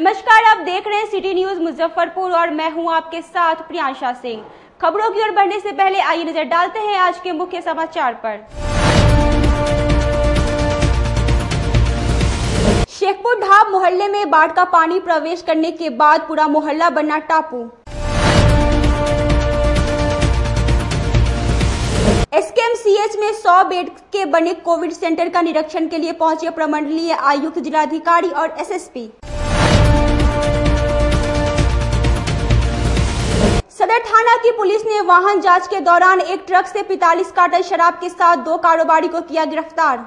नमस्कार, आप देख रहे हैं सिटी न्यूज मुजफ्फरपुर और मैं हूं आपके साथ प्रियांशा सिंह। खबरों की ओर बढ़ने से पहले आइए नजर डालते हैं आज के मुख्य समाचार पर। शेखपुर ढाब मोहल्ले में बाढ़ का पानी प्रवेश करने के बाद पूरा मोहल्ला बना टापू। एसकेएमसीएच में 100 बेड के बने कोविड सेंटर का निरीक्षण के लिए पहुंचे प्रमंडलीय आयुक्त, जिलाधिकारी और एसएसपी। सदर थाना की पुलिस ने वाहन जांच के दौरान एक ट्रक से 45 कार्टन शराब के साथ 2 कारोबारी को किया गिरफ्तार।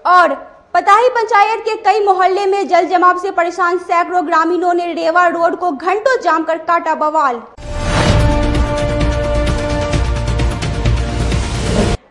और पताही पंचायत के कई मोहल्ले में जल जमाव से परेशान सैकड़ों ग्रामीणों ने रेवा रोड को घंटों जाम कर काटा बवाल।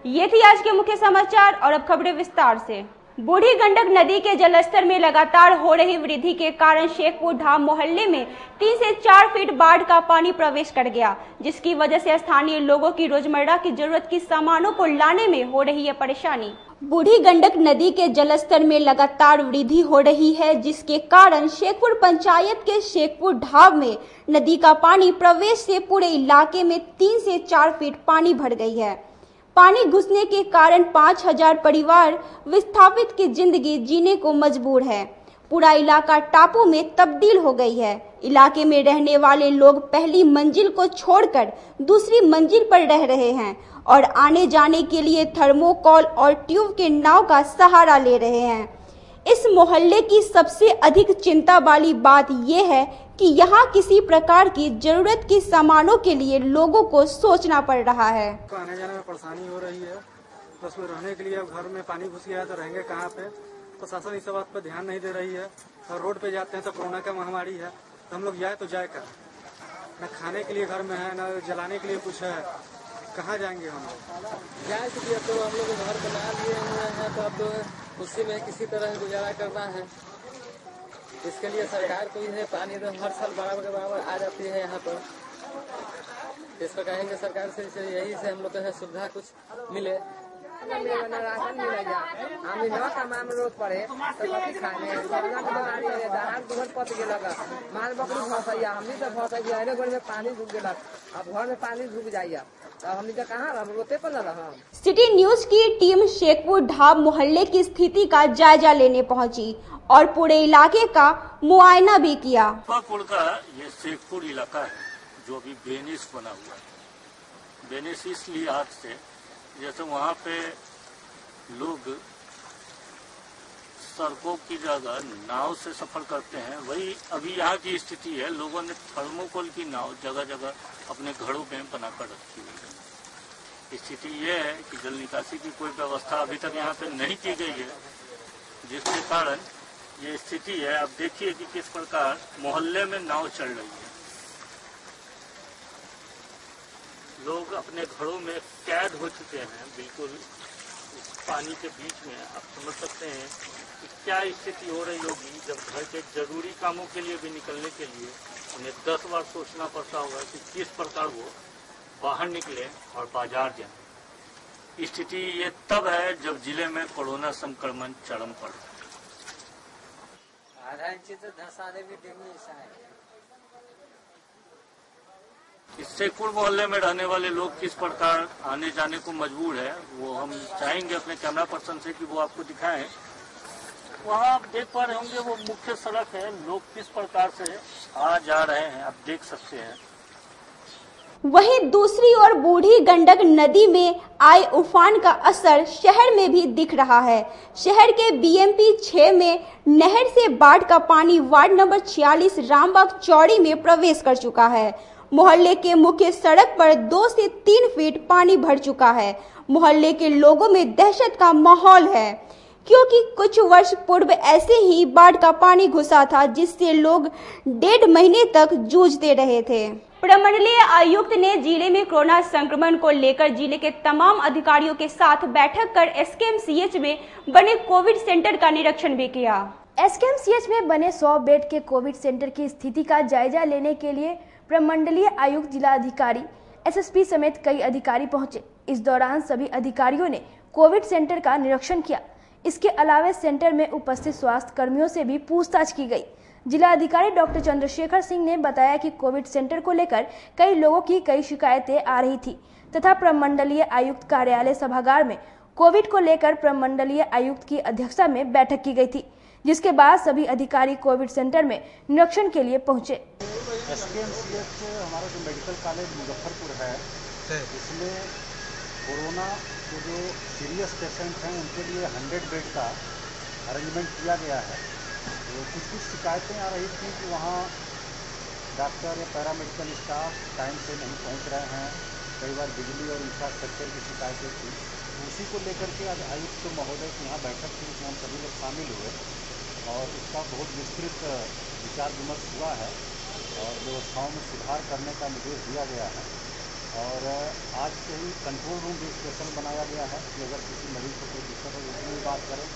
ये थी आज के मुख्य समाचार और अब खबरें विस्तार से। बूढ़ी गंडक नदी के जलस्तर में लगातार हो रही वृद्धि के कारण शेखपुर ढाब मोहल्ले में 3 से 4 फीट बाढ़ का पानी प्रवेश कर गया, जिसकी वजह से स्थानीय लोगों की रोजमर्रा की जरूरत की सामानों को लाने में हो रही है परेशानी। बूढ़ी गंडक नदी के जलस्तर में लगातार वृद्धि हो रही है, जिसके कारण शेखपुर पंचायत के शेखपुर ढाब में नदी का पानी प्रवेश से पूरे इलाके में 3 से 4 फीट पानी भर गई है। पानी घुसने के कारण 5000 परिवार विस्थापित की जिंदगी जीने को मजबूर है। पूरा इलाका टापू में तब्दील हो गई है। इलाके में रहने वाले लोग पहली मंजिल को छोड़कर दूसरी मंजिल पर रह रहे हैं और आने जाने के लिए थर्मोकॉल और ट्यूब के नाव का सहारा ले रहे हैं। इस मोहल्ले की सबसे अधिक चिंता वाली बात यह है कि यहाँ किसी प्रकार की जरूरत की सामानों के लिए लोगों को सोचना पड़ रहा है। आने जाने में परेशानी हो रही है, तो उसमें रहने के लिए अब घर में पानी घुस गया है तो रहेंगे कहाँ पे। प्रशासन इस बात पर ध्यान नहीं दे रही है और रोड पे जाते हैं तो कोरोना का महामारी है, तो हम लोग जाए तो जाए कहाँ? न खाने के लिए घर में है, न जलाने के लिए कुछ है, कहाँ जाएंगे हम लोग? जाए इसलिए तो हम लोग घर बना लिए हुए हैं, तो अब तो उसी में किसी तरह गुजारा करना है। इसके लिए सरकार को इन्हें पानी तो हर साल बराबर के बराबर आ जाती है यहाँ पर। इस पर कहेंगे सरकार से यही से हम लोग को सुविधा कुछ मिले। राशन मिलेगा, हम न तमाम रोड पड़े तो कभी खाने पत गेलक, माल बकरी फंसैया, हमनी तो फंसैया, घर में पानी घुस गेलक, अब घर में पानी घुस जाइया, अब हमनी तो कहाँ रोते पर न रह। सिटी न्यूज की टीम शेखपुर ढाब मोहल्ले की स्थिति का जायजा लेने पहुंची और पूरे इलाके का मुआयना भी किया। मुजफ्फरपुर का ये शेखपुर इलाका है जो अभी बेनिस बना हुआ है। बेनिस इस लिहाज से जैसे वहाँ पे लोग सड़कों की जगह नाव से सफर करते हैं, वही अभी यहाँ की स्थिति है। लोगों ने थर्मोकोल की नाव जगह जगह अपने घरों में बनाकर रखी हुई है। स्थिति ये है कि जल निकासी की कोई व्यवस्था अभी तक यहाँ पे नहीं की गई है, जिसके कारण ये स्थिति है। अब देखिए कि किस प्रकार मोहल्ले में नाव चल रही है। लोग अपने घरों में कैद हो चुके हैं, बिल्कुल इस पानी के बीच में। आप समझ सकते हैं कि क्या स्थिति हो रही होगी जब घर के जरूरी कामों के लिए भी निकलने के लिए उन्हें 10 बार सोचना पड़ता होगा कि किस प्रकार वो बाहर निकले और बाजार जाए। स्थिति ये तब है जब जिले में कोरोना संक्रमण चरम पर है। इस शेखपुर मोहल्ले में रहने वाले लोग किस प्रकार आने जाने को मजबूर है, वो हम चाहेंगे अपने कैमरा पर्सन से कि वो आपको दिखाएं। वहाँ आप देख पा रहे होंगे वो मुख्य सड़क है, लोग किस प्रकार से आ जा रहे हैं, आप देख सकते हैं। वहीं दूसरी ओर बूढ़ी गंडक नदी में आए उफान का असर शहर में भी दिख रहा है। शहर के बीएमपी 6 में नहर से बाढ़ का पानी वार्ड नंबर 46 रामबाग चौड़ी में प्रवेश कर चुका है। मोहल्ले के मुख्य सड़क पर 2 से 3 फीट पानी भर चुका है। मोहल्ले के लोगों में दहशत का माहौल है, क्योंकि कुछ वर्ष पूर्व ऐसे ही बाढ़ का पानी घुसा था, जिससे लोग 1.5 महीने तक जूझते रहे थे। प्रमंडलीय आयुक्त ने जिले में कोरोना संक्रमण को लेकर जिले के तमाम अधिकारियों के साथ बैठक कर एसकेएमसीएच में बने कोविड सेंटर का निरीक्षण भी किया। एसकेएमसीएच में बने 100 बेड के कोविड सेंटर की स्थिति का जायजा लेने के लिए प्रमंडलीय आयुक्त, जिलाधिकारी, एसएसपी समेत कई अधिकारी पहुंचे। इस दौरान सभी अधिकारियों ने कोविड सेंटर का निरीक्षण किया। इसके अलावा सेंटर में उपस्थित स्वास्थ्य कर्मियों से भी पूछताछ की गई। जिला अधिकारी डॉक्टर चंद्रशेखर सिंह ने बताया कि कोविड सेंटर को लेकर कई लोगों की कई शिकायतें आ रही थी तथा प्रमंडलीय आयुक्त कार्यालय सभागार में कोविड को लेकर प्रमंडलीय आयुक्त की अध्यक्षता में बैठक की गई थी, जिसके बाद सभी अधिकारी कोविड सेंटर में निरीक्षण के लिए पहुंचे। SKMCH हमारा जो मेडिकल कॉलेज मुजफ्फरपुर है, इसमें कोरोना के जो सीरियस पेशेंट हैं उनके लिए 100 बेड का अरेंजमेंट किया गया है। तो कुछ शिकायतें आ रही थी कि वहाँ डॉक्टर या पैरामेडिकल स्टाफ टाइम से नहीं पहुँच रहे हैं, कई बार बिजली और इंफ्रास्ट्रक्चर की शिकायतें थी। उसी को लेकर के आज आयुक्त महोदय की यहाँ बैठक थी, जिसमें हम सभी लोग शामिल हुए और इसका बहुत विस्तृत विचार विमर्श हुआ है और व्यवस्थाओं में सुधार करने का निर्देश दिया गया है। और आज से ही कंट्रोल रूम भी स्पेशल बनाया गया है कि अगर किसी मरीज को कोई दिक्कत हो उसमें भी बात करें,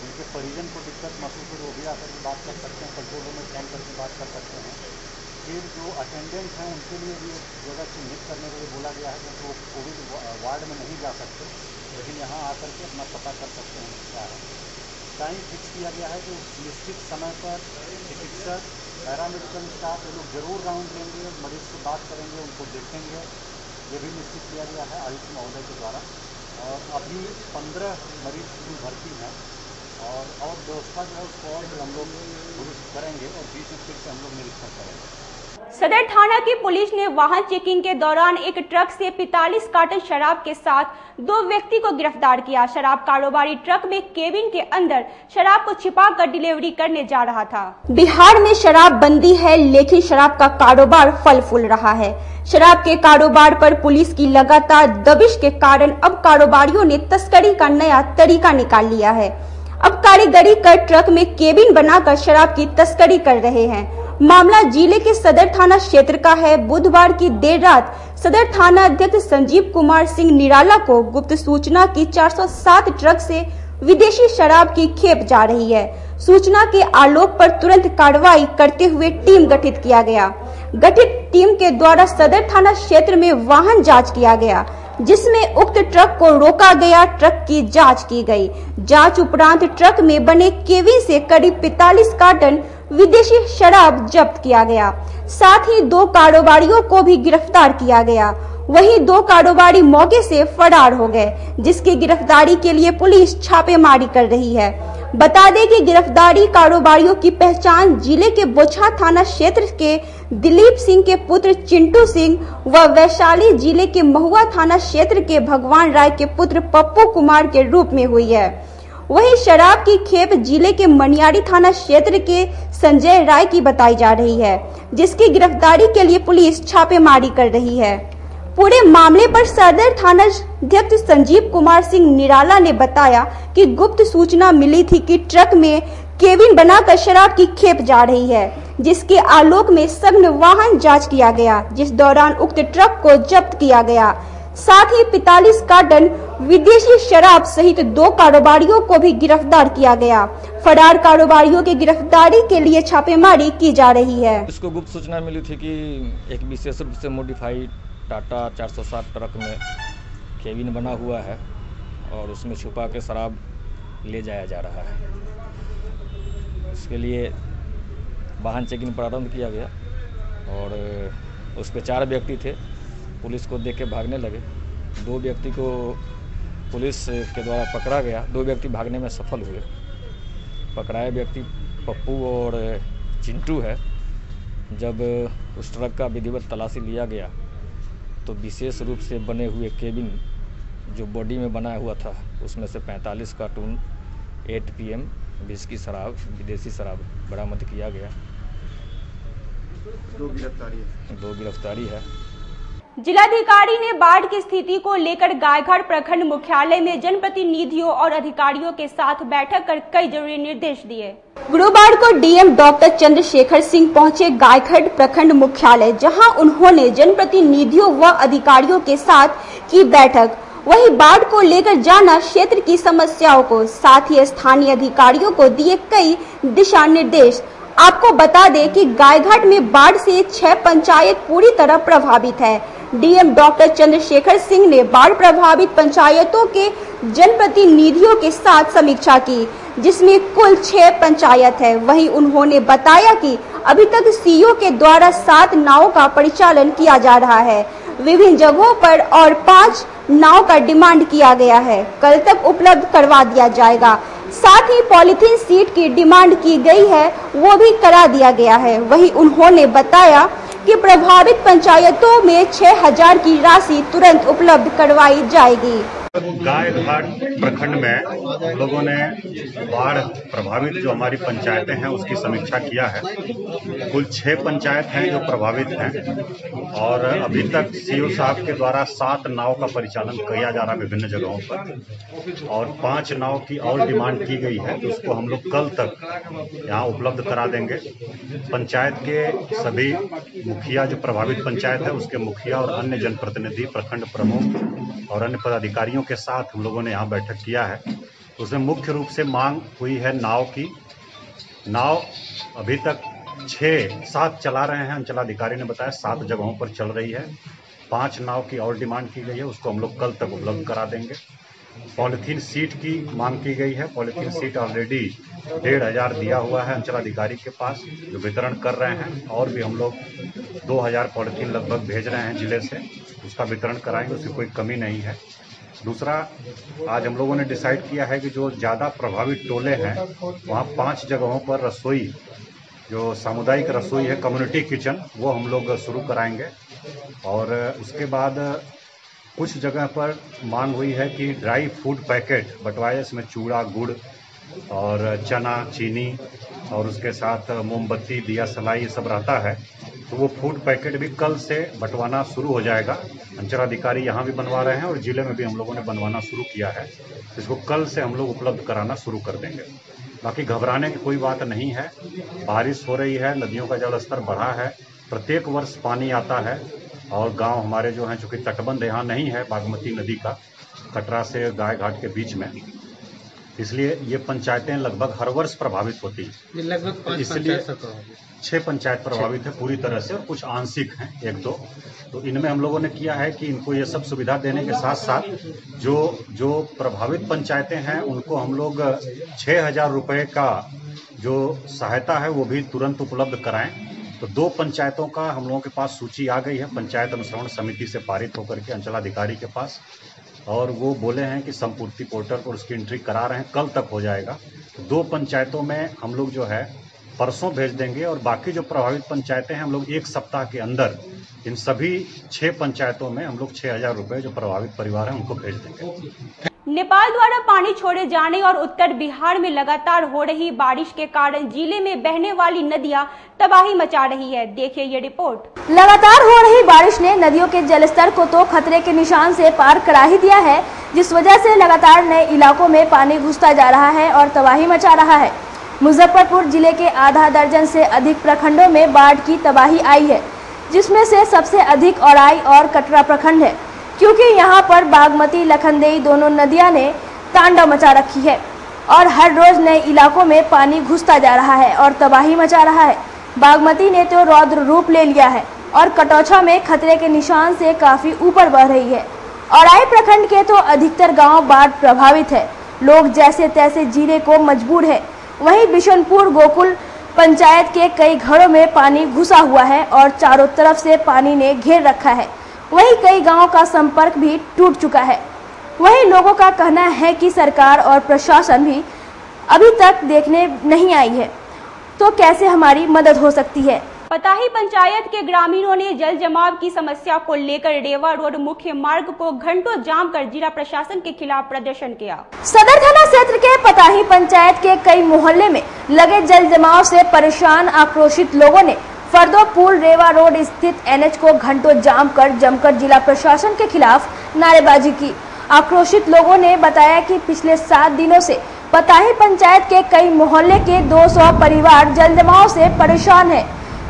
उनके परिजन को दिक्कत महसूस हो वो भी आकर के बात कर सकते हैं, कंट्रोल रूम में फोन करके बात कर सकते हैं। फिर जो अटेंडेंट हैं उनके लिए भी एक जगह चिन्हित करने के लिए बोला गया है, क्योंकि वो कोविड वार्ड में नहीं जा सकते, लेकिन यहाँ आकर के अपना पता कर सकते हैं क्या है। टाइम फिक्स किया गया है कि निश्चित समय पर चिकित्सक, पैरामेडिकल स्टाफ ये लोग जरूर राउंड लेंगे, मरीज से बात करेंगे, उनको देखेंगे, ये भी निश्चित किया गया है आयुक्त महोदय के द्वारा। और अभी 15 मरीज भर्ती हैं और व्यवस्था जो है उसको और हम लोग दुरुस्त करेंगे और बीच में फिर से हम लोग निरीक्षण करेंगे। सदर थाना की पुलिस ने वाहन चेकिंग के दौरान एक ट्रक से 45 कार्टन शराब के साथ 2 व्यक्ति को गिरफ्तार किया। शराब कारोबारी ट्रक में केबिन के अंदर शराब को छिपाकर डिलीवरी करने जा रहा था। बिहार में शराब बंदी है, लेकिन शराब का कारोबार फल फूल रहा है। शराब के कारोबार पर पुलिस की लगातार दबिश के कारण अब कारोबारियों ने तस्करी का नया तरीका निकाल लिया है। अब कारीगरी कर ट्रक में केबिन बनाकर शराब की तस्करी कर रहे हैं। मामला जिले के सदर थाना क्षेत्र का है। बुधवार की देर रात सदर थाना अध्यक्ष संजीव कुमार सिंह निराला को गुप्त सूचना की 407 ट्रक से विदेशी शराब की खेप जा रही है। सूचना के आलोक पर तुरंत कार्रवाई करते हुए टीम गठित किया गया। गठित टीम के द्वारा सदर थाना क्षेत्र में वाहन जांच किया गया, जिसमें उक्त ट्रक को रोका गया। ट्रक की जांच की गई। जांच उपरांत ट्रक में बने केबिन से करीब 45 कार्टन विदेशी शराब जब्त किया गया। साथ ही 2 कारोबारियों को भी गिरफ्तार किया गया। वहीं 2 कारोबारी मौके से फरार हो गए, जिसकी गिरफ्तारी के लिए पुलिस छापेमारी कर रही है। बता दें कि गिरफ्तारी कारोबारियों की पहचान जिले के बोछा थाना क्षेत्र के दिलीप सिंह के पुत्र चिंटू सिंह व वैशाली जिले के महुआ थाना क्षेत्र के भगवान राय के पुत्र पप्पू कुमार के रूप में हुई है। वहीं शराब की खेप जिले के मनियारी थाना क्षेत्र के संजय राय की बताई जा रही है, जिसकी गिरफ्तारी के लिए पुलिस छापेमारी कर रही है। पूरे मामले पर सदर थाना अध्यक्ष संजीव कुमार सिंह निराला ने बताया कि गुप्त सूचना मिली थी कि ट्रक में केबिन बनाकर शराब की खेप जा रही है, जिसके आलोक में सघन वाहन जांच किया गया, जिस दौरान उक्त ट्रक को जब्त किया गया। साथ ही 45 कार्टन विदेशी शराब सहित 2 कारोबारियों को भी गिरफ्तार किया गया। फरार कारोबारियों की गिरफ्तारी के लिए छापेमारी की जा रही है। इसको गुप्त सूचना मिली थी कि एक विशेष रूप से मॉडिफाइड टाटा 407 ट्रक में केबिन बना हुआ है और उसमें छुपा के शराब ले जाया जा रहा है। इसके लिए वाहन चेकिंग प्रारंभ किया गया और उस पर 4 व्यक्ति थे। पुलिस को देख के भागने लगे। 2 व्यक्ति को पुलिस के द्वारा पकड़ा गया। 2 व्यक्ति भागने में सफल हुए। पकड़ाए व्यक्ति पप्पू और चिंटू है। जब उस ट्रक का विधिवत तलाशी लिया गया तो विशेष रूप से बने हुए केबिन जो बॉडी में बनाया हुआ था, उसमें से 45 कार्टून 8 PM विस्की शराब, विदेशी शराब बरामद किया गया। 2 गिरफ्तारी है। जिलाधिकारी ने बाढ़ की स्थिति को लेकर गायघाट प्रखंड मुख्यालय में जनप्रतिनिधियों और अधिकारियों के साथ बैठक कर कई जरूरी निर्देश दिए। गुरुवार को डीएम डॉक्टर चंद्रशेखर सिंह पहुंचे गायघाट प्रखंड मुख्यालय, जहां उन्होंने जनप्रतिनिधियों व अधिकारियों के साथ की बैठक। वहीं बाढ़ को लेकर जाना, क्षेत्र की समस्याओं को, साथ ही स्थानीय अधिकारियों को दिए कई दिशा निर्देश। आपको बता दें कि गायघाट में बाढ़ से 6 पंचायत पूरी तरह प्रभावित है। डीएम डॉक्टर चंद्रशेखर सिंह ने बाढ़ प्रभावित पंचायतों के जनप्रतिनिधियों के साथ समीक्षा की, जिसमें कुल 6 पंचायत है। वहीं उन्होंने बताया कि अभी तक सीईओ के द्वारा 7 नावों का परिचालन किया जा रहा है विभिन्न जगहों पर और 5 नाव का डिमांड किया गया है, कल तक उपलब्ध करवा दिया जाएगा। साथ ही पॉलीथीन सीट की डिमांड की गई है, वो भी करा दिया गया है। वहीं उन्होंने बताया कि प्रभावित पंचायतों में 6000 की राशि तुरंत उपलब्ध करवाई जाएगी। गाय घाट प्रखंड में लोगों ने बाढ़ प्रभावित जो हमारी पंचायतें हैं उसकी समीक्षा किया है। कुल 6 पंचायत हैं जो प्रभावित हैं और अभी तक सीईओ साहब के द्वारा 7 नाव का परिचालन किया जा रहा है विभिन्न जगहों पर और 5 नाव की और डिमांड की गई है, तो उसको हम लोग कल तक यहाँ उपलब्ध करा देंगे। पंचायत के सभी मुखिया जो प्रभावित पंचायत है उसके मुखिया और अन्य जनप्रतिनिधि, प्रखंड प्रमुख और अन्य पदाधिकारियों के साथ हम लोगों ने यहाँ बैठक किया है। उसमें मुख्य रूप से मांग हुई है नाव की। नाव अभी तक 6-7 चला रहे हैं, अंचलाधिकारी ने बताया 7 जगहों पर चल रही है। 5 नाव की और डिमांड की गई है, उसको हम लोग कल तक उपलब्ध करा देंगे। पॉलीथीन सीट की मांग की गई है। पॉलीथीन सीट ऑलरेडी 1500 दिया हुआ है अंचलाधिकारी के पास जो वितरण कर रहे हैं और भी हम लोग 2000 पॉलीथीन लगभग भेज रहे हैं जिले से, उसका वितरण कराएंगे, उसकी कोई कमी नहीं है। दूसरा, आज हम लोगों ने डिसाइड किया है कि जो ज़्यादा प्रभावित टोले हैं वहाँ 5 जगहों पर रसोई, जो सामुदायिक रसोई है, कम्युनिटी किचन, वो हम लोग शुरू कराएंगे। और उसके बाद कुछ जगह पर मांग हुई है कि ड्राई फूड पैकेट बंटवाए, इसमें चूड़ा, गुड़ और चना, चीनी और उसके साथ मोमबत्ती, दिया सलाई ये सब रहता है, तो वो फूड पैकेट भी कल से बंटवाना शुरू हो जाएगा। अंचलाधिकारी यहाँ भी बनवा रहे हैं और जिले में भी हम लोगों ने बनवाना शुरू किया है, इसको कल से हम लोग उपलब्ध कराना शुरू कर देंगे। बाकी घबराने की कोई बात नहीं है। बारिश हो रही है, नदियों का जलस्तर बढ़ा है, प्रत्येक वर्ष पानी आता है और गांव हमारे जो हैं, चूँकि तटबंध यहाँ नहीं है बागमती नदी का, कटरा से गाय घाट के बीच में, इसलिए ये पंचायतें लगभग हर वर्ष प्रभावित होती हैं। लगभग इसलिए 6 पंचायत प्रभावित है पूरी तरह से और कुछ आंशिक हैं 1-2। तो इनमें हम लोगों ने किया है कि इनको ये सब सुविधा देने के साथ साथ जो प्रभावित पंचायतें हैं उनको हम लोग 6000 रुपये का जो सहायता है वो भी तुरंत उपलब्ध कराएं। तो 2 पंचायतों का हम लोगों के पास सूची आ गई है, पंचायत अनुश्रवण समिति से पारित होकर के अंचलाधिकारी के पास, और वो बोले हैं कि संपूर्ति पोर्टल पर उसकी एंट्री करा रहे हैं, कल तक हो जाएगा। 2 पंचायतों में हम लोग जो है परसों भेज देंगे और बाकी जो प्रभावित पंचायतें हैं हम लोग 1 सप्ताह के अंदर इन सभी 6 पंचायतों में हम लोग 6000 रुपये जो प्रभावित परिवार हैं उनको भेज देंगे। नेपाल द्वारा पानी छोड़े जाने और उत्तर बिहार में लगातार हो रही बारिश के कारण जिले में बहने वाली नदियां तबाही मचा रही है। देखिए ये रिपोर्ट। लगातार हो रही बारिश ने नदियों के जलस्तर को तो खतरे के निशान से पार करा ही दिया है, जिस वजह से लगातार नए इलाकों में पानी घुसता जा रहा है और तबाही मचा रहा है। मुजफ्फरपुर जिले के आधा दर्जन से अधिक प्रखंडों में बाढ़ की तबाही आई है, जिसमें से सबसे अधिक औराई और कटरा प्रखंड है, क्योंकि यहाँ पर बागमती, लखनदेई दोनों नदियाँ ने तांडव मचा रखी है और हर रोज नए इलाकों में पानी घुसता जा रहा है और तबाही मचा रहा है। बागमती ने तो रौद्र रूप ले लिया है और कटौछा में खतरे के निशान से काफी ऊपर बढ़ रही है। औराई प्रखंड के तो अधिकतर गांव बाढ़ प्रभावित है, लोग जैसे तैसे जीने को मजबूर है। वहीं बिशनपुर गोकुल पंचायत के कई घरों में पानी घुसा हुआ है और चारों तरफ से पानी ने घेर रखा है। वहीं कई गांवों का संपर्क भी टूट चुका है। वहीं लोगों का कहना है कि सरकार और प्रशासन भी अभी तक देखने नहीं आई है, तो कैसे हमारी मदद हो सकती है। पताही पंचायत के ग्रामीणों ने जल जमाव की समस्या को लेकर रेवा रोड मुख्य मार्ग को घंटों जाम कर जिला प्रशासन के खिलाफ प्रदर्शन किया। सदर थाना क्षेत्र के पताही पंचायत के कई मोहल्ले में लगे जल जमाव से परेशान आक्रोशित लोगों ने फरदोपुर रेवा रोड स्थित NH को घंटों जाम कर जमकर जिला प्रशासन के खिलाफ नारेबाजी की। आक्रोशित लोगों ने बताया कि पिछले 7 दिनों से पताही पंचायत के कई मोहल्ले के 200 परिवार जल जमाव से परेशान है।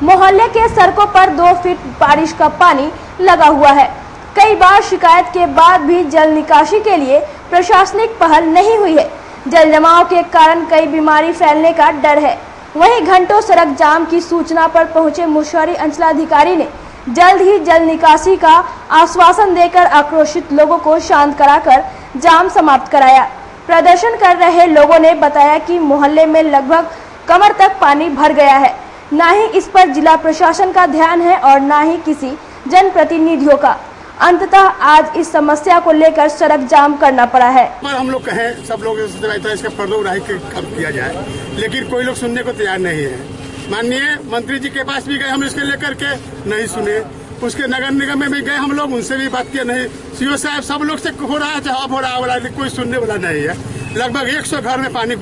मोहल्ले के सड़कों पर 2 फीट बारिश का पानी लगा हुआ है। कई बार शिकायत के बाद भी जल निकासी के लिए प्रशासनिक पहल नहीं हुई है। जल जमाव के कारण कई बीमारी फैलने का डर है। वहीं घंटों सड़क जाम की सूचना पर पहुंचे मुशहरी अंचलाधिकारी ने जल्द ही जल निकासी का आश्वासन देकर आक्रोशित लोगों को शांत कराकर जाम समाप्त कराया। प्रदर्शन कर रहे लोगों ने बताया कि मोहल्ले में लगभग कमर तक पानी भर गया है। न ही इस पर जिला प्रशासन का ध्यान है और न ही किसी जनप्रतिनिधियों का। अंततः आज इस समस्या को लेकर सड़क जाम करना पड़ा है। हम लोग कहें, सब लोग इसका पर्दोग्राही किया जाए, लेकिन कोई लोग सुनने को तैयार नहीं है। माननीय मंत्री जी के पास भी गए हम इसके लेकर के, नहीं सुने। उसके नगर निगम में भी गए हम लोग, उनसे भी बात किया, नहीं। सीओ साहब सब लोग से हो रहा है, जवाब हो रहा है, कोई सुनने वाला नहीं है। लगभग 100 घर में पानी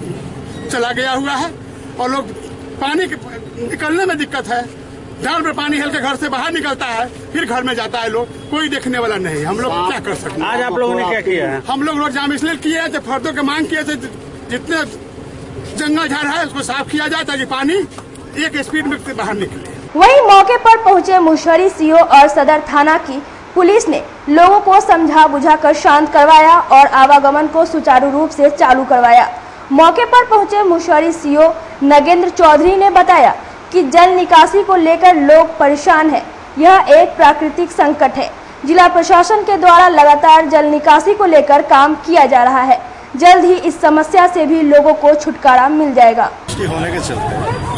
चला गया हुआ है और लोग पानी निकलने में दिक्कत है। जाल में पानी हिल के घर से बाहर निकलता है, फिर घर में जाता है लोग, कोई देखने वाला नहीं। हम लोग क्या कर सकते हैं? आज आप लोगों ने क्या किया है? हम लोग रोड जाम इसलिए किए हैं, फर्दों की मांग किए थे, जितने जंगल झाड़ है उसको साफ किया जाए ताकि पानी एक स्पीड में बाहर निकले। वहीं मौके पर पहुंचे मुशहरी सीओ और सदर थाना की पुलिस ने लोगों को समझा बुझाकर शांत करवाया और आवागमन को सुचारू रूप से चालू करवाया। मौके पर पहुंचे मुशहरी सीओ नगेंद्र चौधरी ने बताया कि जल निकासी को लेकर लोग परेशान हैं। यह एक प्राकृतिक संकट है। जिला प्रशासन के द्वारा लगातार जल निकासी को लेकर काम किया जा रहा है। जल्द ही इस समस्या से भी लोगों को छुटकारा मिल जाएगा। होने के चलते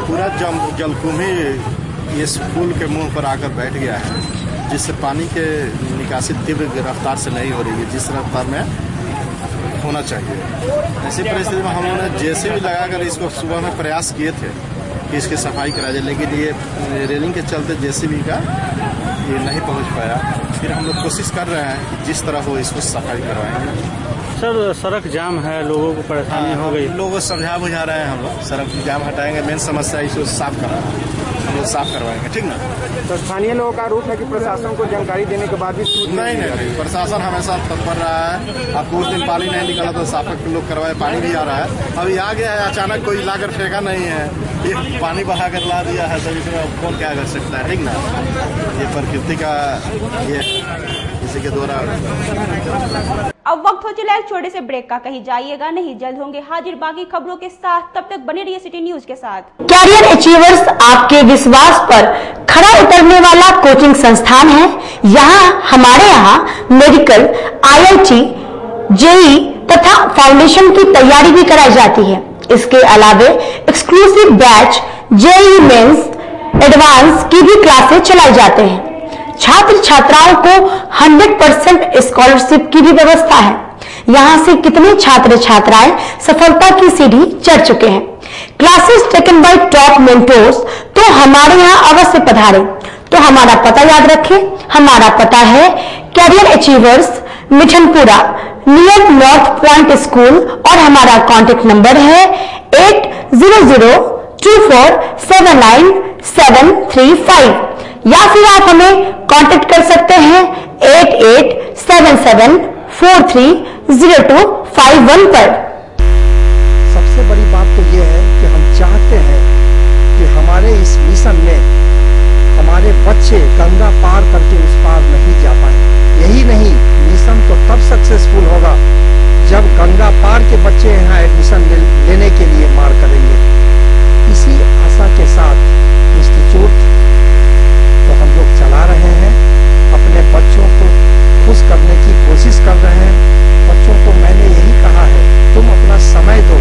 पूरा जलकुंभ ही इस पुल के मुंह पर आकर बैठ गया है, जिससे पानी के निकासी तीव्र रफ्तार से नहीं हो रही है जिस रफ्तार में होना चाहिए। ऐसी परिस्थिति में हम लोगों ने जेसीबी लगाकर इसको सुबह में प्रयास किए थे कि इसकी सफाई करा जाए, लेकिन ये रेलिंग के चलते जेसीबी का ये नहीं पहुंच पाया। फिर हम लोग कोशिश कर रहे हैं कि जिस तरह हो इसको सफाई करवाएंगे। सर सड़क जाम है, लोगों को परेशानी हो गई। लोगों को समझा बुझा रहे हैं हम लोग, सड़क जाम हटाएंगे। मेन समस्या इसको साफ कराना, हम लोग साफ करवाएंगे, ठीक ना। तो स्थानीय लोगों का आरोप है कि प्रशासन को जानकारी देने के बाद भी नहीं, प्रशासन हमेशा तत्पर रहा है। अब कुछ दिन पानी नहीं निकला तो साफ लोग करवाए, पानी भी आ रहा है। अभी आ गया है, अचानक कोई लाकर फेंका नहीं है, ये पानी बहा कर ला दिया है, तो इसमें कौन क्या कर सकता है, ठीक ना। ये प्रकृति का ये इसी के द्वारा। अब वक्त हो चला एक छोटे से ब्रेक का, कहीं जाइएगा नहीं, जल्द होंगे हाजिर बाकी खबरों के साथ। तब तक बने रहिए सिटी न्यूज के साथ। कैरियर अचीवर्स आपके विश्वास पर खरा उतरने वाला कोचिंग संस्थान है। हमारे यहाँ मेडिकल, IIT, JEE तथा फाउंडेशन की तैयारी भी कराई जाती है। इसके अलावे exclusive batch JEE mains, advance की भी क्लासेस चलाई जाते हैं। छात्र छात्राओं को 100% स्कॉलरशिप की भी व्यवस्था है। यहाँ से कितने छात्र छात्राएं सफलता की सीढ़ी चढ़ चुके हैं। Classes taken by top mentors, तो हमारे यहाँ अवश्य पधारें। तो हमारा पता याद रखें, हमारा पता है career achievers, Mithanpura, near north point school, और हमारा कॉन्टेक्ट नंबर है 8002479735, या फिर आप हमें कांटेक्ट कर सकते हैं 8877430251 पर। सबसे बड़ी बात तो ये है कि हम चाहते हैं कि हमारे इस मिशन में हमारे बच्चे गंगा पार करके उस पार नहीं जा पाए। यही नहीं, मिशन तो तब सक्सेसफुल होगा जब गंगा पार के बच्चे यहाँ एडमिशन लेने के लिए मार करेंगे। इसी आशा के साथ इंस्टीट्यूट तो हम लोग चला रहे हैं, अपने बच्चों को खुश करने की कोशिश कर रहे हैं। बच्चों को मैंने यही कहा है, तुम अपना समय दो,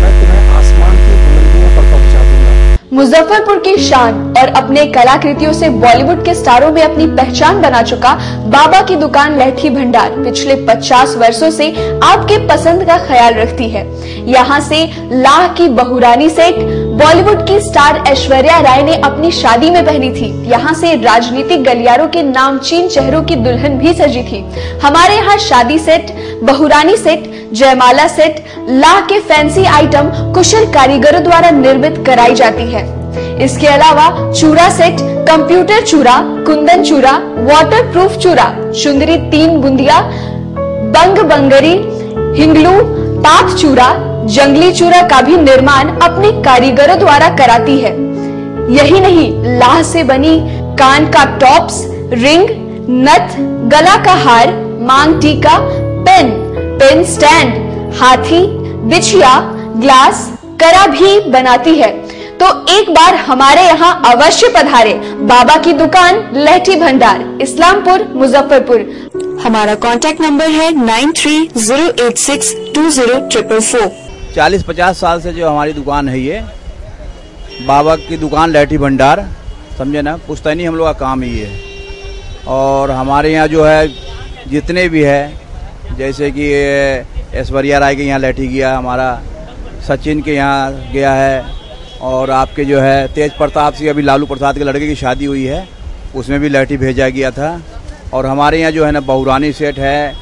मैं तुम्हें आसमान की बुलंदियों पर पहुंचा दूंगा। मुजफ्फरपुर की शान और अपने कलाकृतियों से बॉलीवुड के स्टारों में अपनी पहचान बना चुका बाबा की दुकान लहठी भंडार पिछले 50 वर्षों से आपके पसंद का ख्याल रखती है। यहाँ से लाह की बहुरानी सेट बॉलीवुड की स्टार ऐश्वर्या राय ने अपनी शादी में पहनी थी। यहाँ से राजनीतिक गलियारों के नामचीन चेहरों की दुल्हन भी सजी थी। हमारे यहाँ शादी सेट, बहुरानी सेट, जयमाला सेट, लाह के फैंसी आइटम कुशल कारीगरों द्वारा निर्मित कराई जाती है। इसके अलावा चूड़ा सेट, कंप्यूटर चूड़ा, कुंदन चूड़ा, वाटरप्रूफ चूड़ा, चुंदरी 3 बुंदिया, बंग बंगरी, हिंगलू, पाक चूड़ा, जंगली चूड़ा का भी निर्माण अपने कारीगरों द्वारा कराती है। यही नहीं, लाह से बनी कान का टॉप्स, रिंग, नथ, गला का हार, मांग टीका, पेन स्टैंड, हाथी, बिछिया, ग्लास, करा भी बनाती है। तो एक बार हमारे यहाँ अवश्य पधारे। बाबा की दुकान लहठी भंडार, इस्लामपुर, मुजफ्फरपुर। हमारा कॉन्टैक्ट नंबर है 9308620444। 40-50 साल से जो हमारी दुकान है, ये बाबा की दुकान लहठी भंडार, समझे ना, पुश्तैनी हम लोग का काम ही है। और हमारे यहाँ जो है जितने भी है, जैसे कि ऐश्वर्या राय के यहाँ लहठी गया, हमारा सचिन के यहाँ गया है, और आपके जो है तेज प्रताप सिंह, अभी लालू प्रसाद के लड़के की शादी हुई है, उसमें भी लहठी भेजा गया था। और हमारे यहाँ जो है ना बहुरानी सेट है,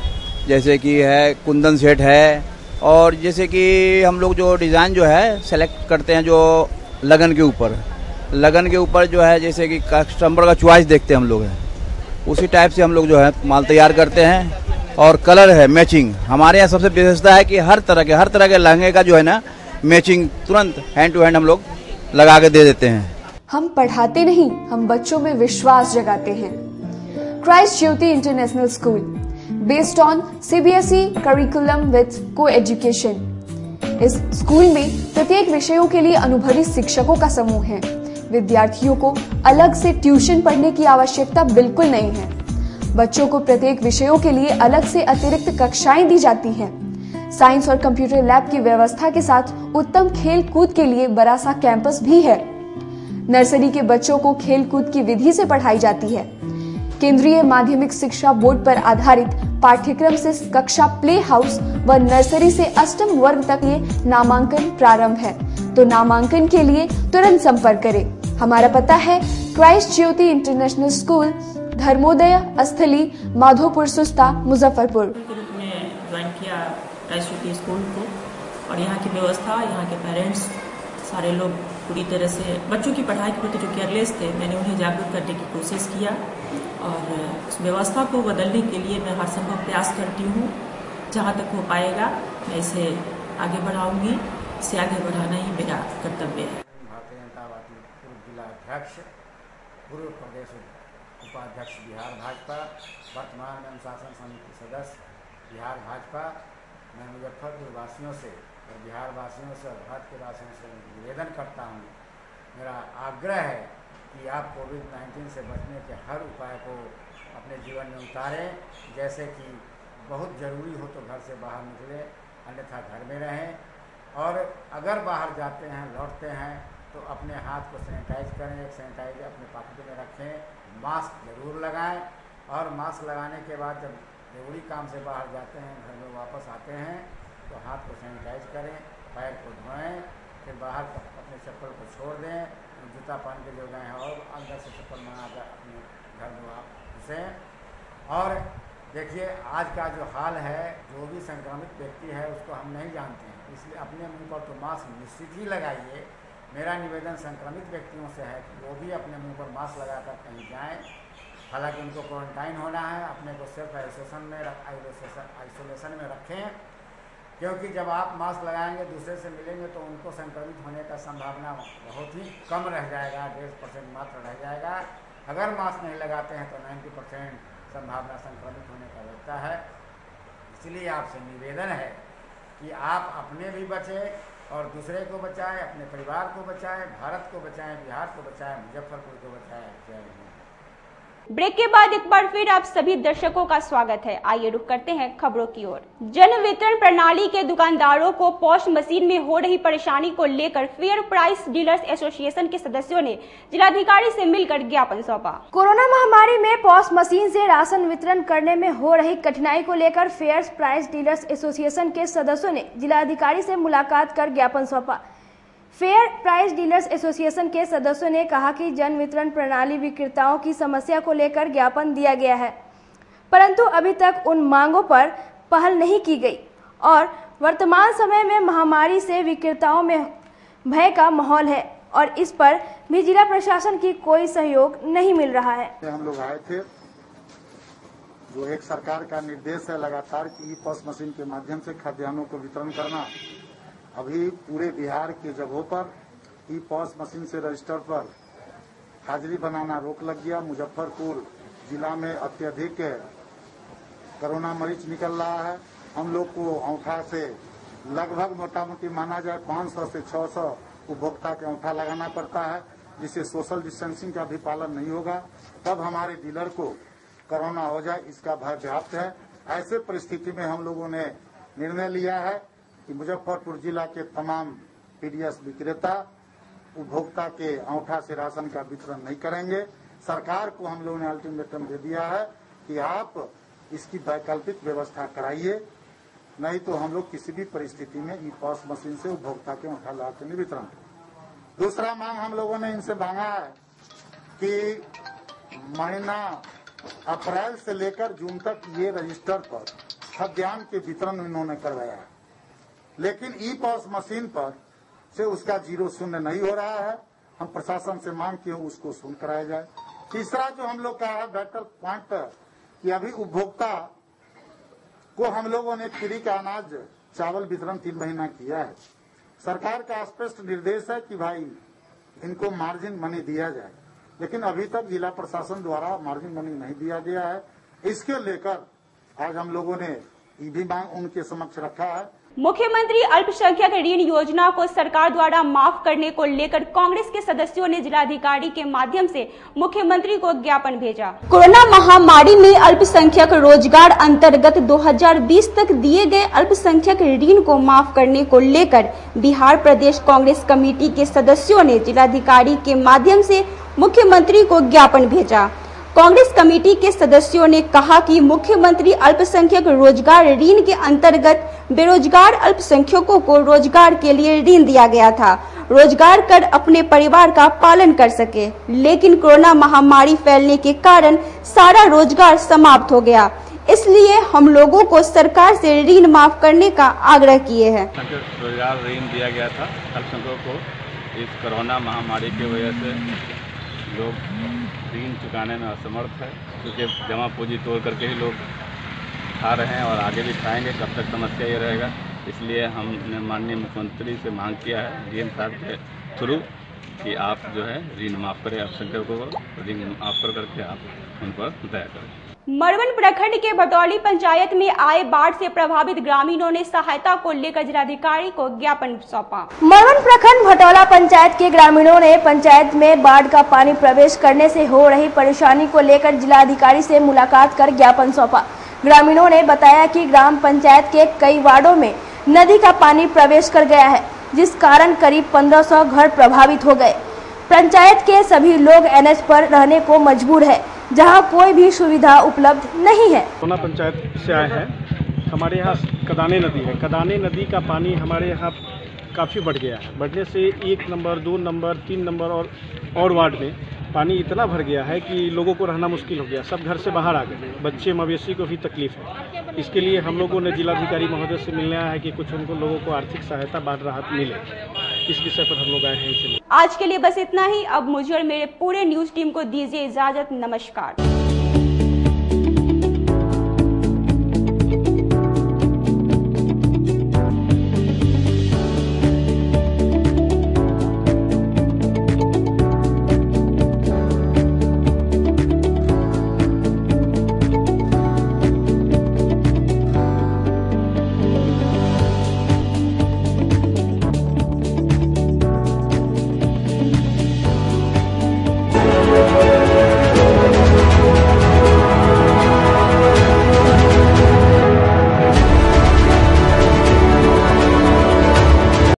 जैसे कि है कुंदन सेट है, और जैसे कि हम लोग जो डिज़ाइन जो है सेलेक्ट करते हैं जो लगन के ऊपर जो है, जैसे कि कस्टमर का चॉइस देखते हैं हम लोग हैं, उसी टाइप से हम लोग जो है माल तैयार करते हैं। और कलर है मैचिंग, हमारे यहाँ सबसे विशेषता है कि हर तरह के लहंगे का जो है ना मैचिंग तुरंत हैंड टू हैंड हम लोग लगा के दे देते हैं। हम पढ़ाते नहीं, हम बच्चों में विश्वास जगाते हैं। Christ Jyoti International School, based on CBSE curriculum with coeducation. इस स्कूल में प्रत्येक विषयों के लिए अनुभवी शिक्षकों का समूह है। विद्यार्थियों को अलग से ट्यूशन पढ़ने की आवश्यकता बिल्कुल नहीं है। बच्चों को प्रत्येक विषयों के लिए अलग से अतिरिक्त कक्षाएं दी जाती हैं। साइंस और कंप्यूटर लैब की व्यवस्था के साथ उत्तम खेल कूद के लिए बड़ा सा कैंपस भी है। नर्सरी के बच्चों को खेल कूद की विधि से पढ़ाई जाती है। केंद्रीय माध्यमिक शिक्षा बोर्ड पर आधारित पाठ्यक्रम से कक्षा प्ले हाउस व नर्सरी से अष्टम वर्ग तक ये नामांकन प्रारंभ है। तो नामांकन के लिए तुरंत संपर्क करें। हमारा पता है Christ Jyoti International school, Dharmodaya स्थली, माधोपुर सुस्ता, मुजफ्फरपुर। ज्वाइन किया क्राइस्ट ज्योति स्कूल को, और यहाँ की व्यवस्था, यहाँ के पेरेंट्स सारे लोग पूरी तरह से बच्चों की पढ़ाई के प्रति जो केयरलेस थे, मैंने उन्हें जागरूक करने की कोशिश किया। और उस व्यवस्था को बदलने के लिए मैं हर संभव प्रयास करती हूँ। जहाँ तक हो पाएगा मैं इसे आगे बढ़ाऊंगी। इसे आगे बढ़ाना ही मेरा कर्तव्य है। भारतीय जनता पार्टी पूर्व जिला अध्यक्ष, पूर्व प्रदेश उपाध्यक्ष बिहार भाजपा, वर्तमान में अनुशासन समिति सदस्य बिहार भाजपा। मैं मुजफ्फरपुर वासियों से और बिहार वासियों से और भारत के वासियों से निवेदन करता हूँ, मेरा आग्रह है कि आप कोविड-19 से बचने के हर उपाय को अपने जीवन में उतारें। जैसे कि बहुत ज़रूरी हो तो घर से बाहर निकलें, अन्यथा घर में रहें। और अगर बाहर जाते हैं, लौटते हैं, तो अपने हाथ को सैनिटाइज करें, एक सैनिटाइजर अपने पॉकेट में रखें, मास्क जरूर लगाएं। और मास्क लगाने के बाद जब जरूरी काम से बाहर जाते हैं, घर में वापस आते हैं, तो हाथ को सैनिटाइज करें, पैर को धोएं, फिर बाहर अपने चप्पल को छोड़ दें, जूता पहन के जो गए हैं और अंदर से चप्पल मंगा कर अपने घर में आप घुसें। और देखिए आज का जो हाल है, जो भी संक्रमित व्यक्ति है उसको हम नहीं जानते हैं, इसलिए अपने मुंह पर तो मास्क निश्चित ही लगाइए। मेरा निवेदन संक्रमित व्यक्तियों से है कि वो भी अपने मुंह पर मास्क लगाकर कहीं जाएं। हालांकि उनको क्वारंटाइन होना है, अपने को सिर्फ आइसोलेशन में रखें, क्योंकि जब आप मास्क लगाएंगे, दूसरे से मिलेंगे, तो उनको संक्रमित होने का संभावना बहुत ही कम रह जाएगा, 1.5% मात्र रह जाएगा। अगर मास्क नहीं लगाते हैं तो 90% संभावना संक्रमित होने का रहता है। इसलिए आपसे निवेदन है कि आप अपने भी बचें और दूसरे को बचाएं, अपने परिवार को बचाएं, भारत को बचाएं, बिहार को बचाएं, मुजफ्फरपुर को बचाएं। जय हिंद। ब्रेक के बाद एक बार फिर आप सभी दर्शकों का स्वागत है। आइए रुक करते हैं खबरों की ओर। जन वितरण प्रणाली के दुकानदारों को पॉस मशीन में हो रही परेशानी को लेकर फेयर प्राइस डीलर्स एसोसिएशन के सदस्यों ने जिलाधिकारी से मिलकर ज्ञापन सौंपा। कोरोना महामारी में पॉस मशीन से राशन वितरण करने में हो रही कठिनाई को लेकर फेयर प्राइस डीलर्स एसोसिएशन के सदस्यों ने जिलाधिकारी से मुलाकात कर ज्ञापन सौंपा। फेयर प्राइस डीलर्स एसोसिएशन के सदस्यों ने कहा कि जन वितरण प्रणाली विक्रेताओं की समस्या को लेकर ज्ञापन दिया गया है, परंतु अभी तक उन मांगों पर पहल नहीं की गई और वर्तमान समय में महामारी से विक्रेताओं में भय का माहौल है और इस पर भी जिला प्रशासन की कोई सहयोग नहीं मिल रहा है। हम लोग आए थे, जो एक सरकार का निर्देश है लगातार कि ई पॉस मशीन के माध्यम से खाद्यान्नों को वितरण करना। अभी पूरे बिहार की जगहों पर ई पॉस मशीन से रजिस्टर पर हाजिरी बनाना रोक लग गया। मुजफ्फरपुर जिला में अत्यधिक कोरोना मरीज निकल रहा है। हम लोग को औंठा से लगभग मोटा मोटी माना जाए 500 से 600 उपभोक्ता के अंगूठा लगाना पड़ता है, जिससे सोशल डिस्टेंसिंग का भी पालन नहीं होगा, तब हमारे डीलर को कोरोना हो जाए इसका भय व्याप्त है। ऐसे परिस्थिति में हम लोगों ने निर्णय लिया है कि मुजफ्फरपुर जिला के तमाम पीडीएस विक्रेता उपभोक्ता के अंगूठा से राशन का वितरण नहीं करेंगे। सरकार को हम लोगों ने अल्टीमेटम दे दिया है कि आप इसकी वैकल्पिक व्यवस्था कराइए, नहीं तो हम लोग किसी भी परिस्थिति में ई पॉस मशीन से उपभोक्ता के अंगूठा लगा के नहीं वितरण करेंगे। दूसरा मांग हम लोगों ने इनसे मांगा है कि महीना अप्रैल से लेकर जून तक ये रजिस्टर पर खाद्यान्न के वितरण इन्होंने करवाया है, लेकिन ई पॉस मशीन पर से उसका 0 नहीं हो रहा है। हम प्रशासन से मांग किए उसको शून्य कराया जाए। तीसरा जो हम लोग कहा है बैटर पॉइंट कि अभी उपभोक्ता को हम लोगों ने फ्री का अनाज चावल वितरण 3 महीना किया है। सरकार का स्पष्ट निर्देश है कि भाई इनको मार्जिन मनी दिया जाए, लेकिन अभी तक जिला प्रशासन द्वारा मार्जिन मनी नहीं दिया गया है। इसके लेकर आज हम लोगों ने ये भी मांग उनके समक्ष रखा है। मुख्यमंत्री अल्पसंख्यक ऋण योजना को सरकार द्वारा माफ करने को लेकर कांग्रेस के सदस्यों ने जिलाधिकारी के माध्यम से मुख्यमंत्री को ज्ञापन भेजा। कोरोना महामारी में अल्पसंख्यक रोजगार अंतर्गत 2020 तक दिए गए अल्पसंख्यक ऋण को माफ करने को लेकर बिहार प्रदेश कांग्रेस कमेटी के सदस्यों ने जिलाधिकारी के माध्यम से मुख्यमंत्री को ज्ञापन भेजा। कांग्रेस कमेटी के सदस्यों ने कहा कि मुख्यमंत्री अल्पसंख्यक रोजगार ऋण के अंतर्गत बेरोजगार अल्पसंख्यकों को रोजगार के लिए ऋण दिया गया था, रोजगार कर अपने परिवार का पालन कर सके, लेकिन कोरोना महामारी फैलने के कारण सारा रोजगार समाप्त हो गया। इसलिए हम लोगों को सरकार से ऋण माफ करने का आग्रह किए हैं। रोजगार ऋण दिया गया था अल्पसंख्यकों को। इस कोरोना महामारी की वजह से लोग ऋण चुकाने में असमर्थ है, क्योंकि जमा पूंजी तोड़ करके ही लोग खा रहे हैं और आगे भी खाएंगे। कब तक समस्या ये रहेगा, इसलिए हमने माननीय मुख्यमंत्री से मांग किया है डीएम साहब के थ्रू कि आप जो है ऋण माफ करें, अल्पसंख्यकों को ऋण माफ करके आप उन पर दया करें। मरवन प्रखंड के भटौली पंचायत में आए बाढ़ से प्रभावित ग्रामीणों ने सहायता को लेकर जिलाधिकारी को ज्ञापन सौंपा। मरवन प्रखंड भटौला पंचायत के ग्रामीणों ने पंचायत में बाढ़ का पानी प्रवेश करने से हो रही परेशानी को लेकर जिलाधिकारी से मुलाकात कर ज्ञापन सौंपा। ग्रामीणों ने बताया कि ग्राम पंचायत के कई वार्डों में नदी का पानी प्रवेश कर गया है, जिस कारण करीब 1500 घर प्रभावित हो गए। पंचायत के सभी लोग एनएच पर रहने को मजबूर है, जहां कोई भी सुविधा उपलब्ध नहीं है। भटौला पंचायत से आए हैं। हमारे यहाँ कदाने नदी है। कदाने नदी का पानी हमारे यहाँ काफ़ी बढ़ गया है। बढ़ने से 1 नंबर 2 नंबर 3 नंबर और वार्ड में पानी इतना भर गया है कि लोगों को रहना मुश्किल हो गया। सब घर से बाहर आ गए, बच्चे मवेशी को भी तकलीफ है। इसके लिए हम लोगों ने जिलाधिकारी महोदय से मिलने आया है कि कुछ उनको लोगों को आर्थिक सहायता बाढ़ राहत मिले। इस विषय पर हम लोग आए हैं। आज के लिए बस इतना ही। अब मुझे और मेरे पूरे न्यूज टीम को दीजिए इजाजत। नमस्कार।